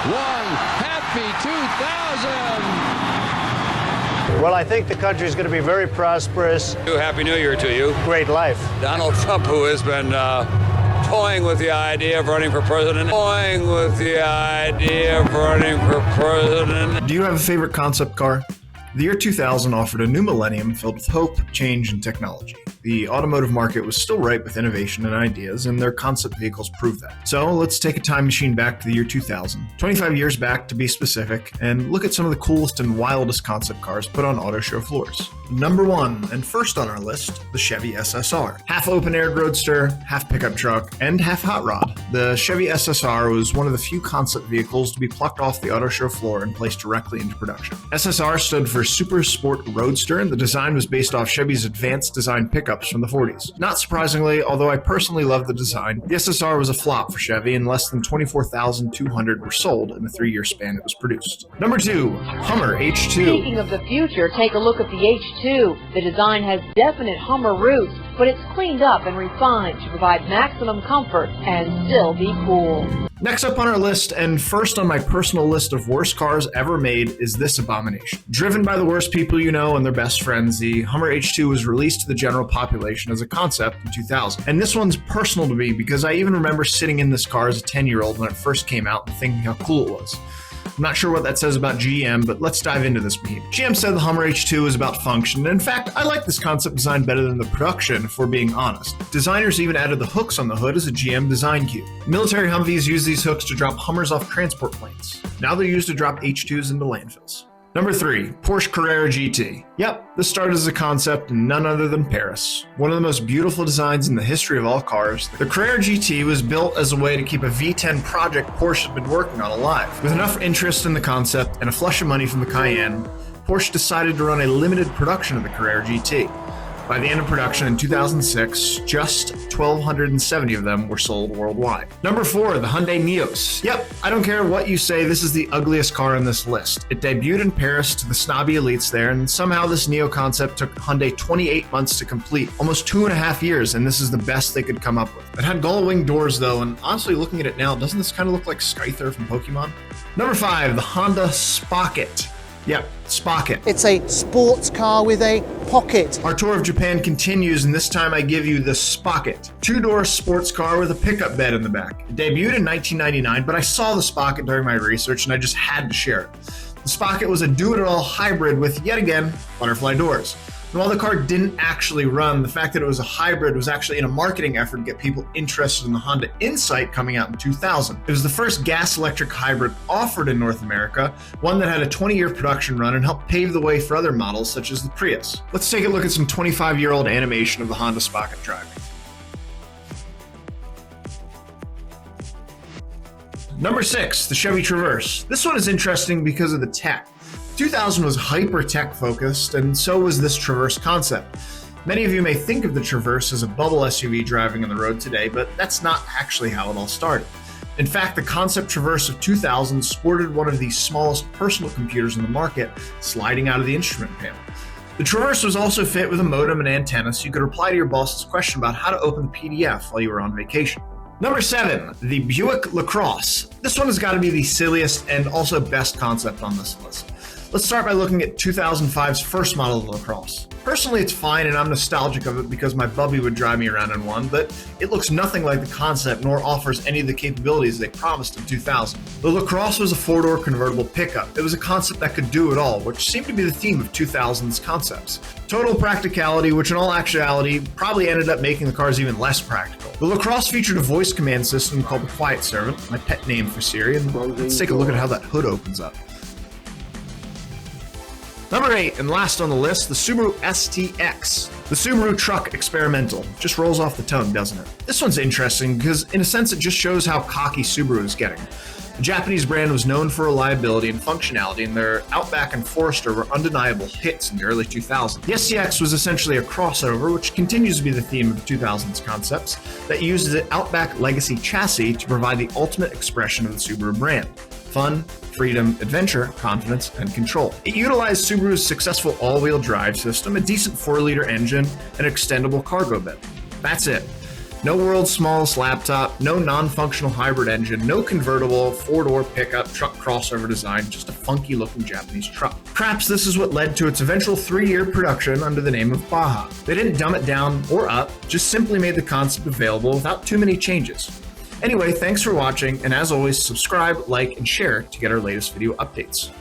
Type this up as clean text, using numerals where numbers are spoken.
One happy 2000. Well, I think the country is going to be very prosperous. Happy New Year to you. Great life. Donald Trump, who has been toying with the idea of running for president. Do you have a favorite concept car? The year 2000 offered a new millennium filled with hope, change, and technology. The automotive market was still ripe with innovation and ideas, and their concept vehicles proved that. So let's take a time machine back to the year 2000, 25 years back to be specific, and look at some of the coolest and wildest concept cars put on auto show floors. Number 1, and first on our list, the Chevy SSR. Half open-air roadster, half pickup truck, and half hot rod. The Chevy SSR was one of the few concept vehicles to be plucked off the auto show floor and placed directly into production. SSR stood for Super Sport Roadster, and the design was based off Chevy's advanced design pickups from the 40s. Not surprisingly, although I personally love the design, the SSR was a flop for Chevy, and less than 24,200 were sold in the 3-year span it was produced. Number 2, Hummer H2. Speaking of the future, take a look at the H2. The design has definite Hummer roots, but it's cleaned up and refined to provide maximum comfort and still be cool. Next up on our list, and first on my personal list of worst cars ever made, is this abomination. Driven by the worst people you know and their best friends, the Hummer H2 was released to the general population as a concept in 2000. And this one's personal to me because I even remember sitting in this car as a 10-year-old when it first came out and thinking how cool it was. I'm not sure what that says about GM, but let's dive into this behemoth. GM said the Hummer H2 is about function, and in fact, I like this concept design better than the production, if we're being honest. Designers even added the hooks on the hood as a GM design cue. Military Humvees use these hooks to drop Hummers off transport planes. Now they're used to drop H2s into landfills. Number 3, Porsche Carrera GT. Yep, this started as a concept in none other than Paris. One of the most beautiful designs in the history of all cars, the Carrera GT was built as a way to keep a V10 project Porsche had been working on alive. With enough interest in the concept and a flush of money from the Cayenne, Porsche decided to run a limited production of the Carrera GT. By the end of production in 2006, just 1,270 of them were sold worldwide. Number 4, the Hyundai Neos. Yep, I don't care what you say, this is the ugliest car on this list. It debuted in Paris to the snobby elites there, and somehow this Neo concept took Hyundai 28 months to complete. Almost 2.5 years, and this is the best they could come up with. It had gull-wing doors though, and honestly looking at it now, doesn't this kind of look like Scyther from Pokemon? Number 5, the Honda Spocket. Yep, Spocket. It's a sports car with a pocket. Our tour of Japan continues, and this time I give you the Spocket. 2-door sports car with a pickup bed in the back. It debuted in 1999, but I saw the Spocket during my research and I just had to share it. The Spocket was a do-it-all hybrid with, yet again, butterfly doors. And while the car didn't actually run, the fact that it was a hybrid was actually in a marketing effort to get people interested in the Honda Insight coming out in 2000. It was the first gas-electric hybrid offered in North America, one that had a 20-year production run and helped pave the way for other models such as the Prius. Let's take a look at some 25-year-old animation of the Honda Spocket driving. Number 6, the Chevy Traverse. This one is interesting because of the tech. 2000 was hyper-tech focused, and so was this Traverse concept. Many of you may think of the Traverse as a bubble SUV driving on the road today, but that's not actually how it all started. In fact, the concept Traverse of 2000 sported one of the smallest personal computers in the market sliding out of the instrument panel. The Traverse was also fit with a modem and antenna, so you could reply to your boss's question about how to open the PDF while you were on vacation. Number 7, the Buick Lacrosse. This one has got to be the silliest and also best concept on this list. Let's start by looking at 2005's first model of the Lacrosse. Personally, it's fine and I'm nostalgic of it because my bubby would drive me around in one, but it looks nothing like the concept nor offers any of the capabilities they promised in 2000. The Lacrosse was a 4-door convertible pickup. It was a concept that could do it all, which seemed to be the theme of 2000's concepts. Total practicality, which in all actuality probably ended up making the cars even less practical. The Lacrosse featured a voice command system called the Quiet Servant, my pet name for Siri, and let's take a look at how that hood opens up. Number 8, and last on the list, the Subaru ST-X. The Subaru truck experimental. Just rolls off the tongue, doesn't it? This one's interesting because, in a sense, it just shows how cocky Subaru is getting. The Japanese brand was known for reliability and functionality, and their Outback and Forester were undeniable hits in the early 2000s. The ST-X was essentially a crossover, which continues to be the theme of 2000s concepts, that uses an Outback legacy chassis to provide the ultimate expression of the Subaru brand. Fun, freedom, adventure, confidence, and control. It utilized Subaru's successful all-wheel drive system, a decent 4-liter engine, and an extendable cargo bed. That's it. No world's smallest laptop, no non-functional hybrid engine, no convertible, four-door pickup, truck crossover design, just a funky-looking Japanese truck. Perhaps this is what led to its eventual 3-year production under the name of Baja. They didn't dumb it down or up, just simply made the concept available without too many changes. Anyway, thanks for watching, and as always, subscribe, like, and share to get our latest video updates.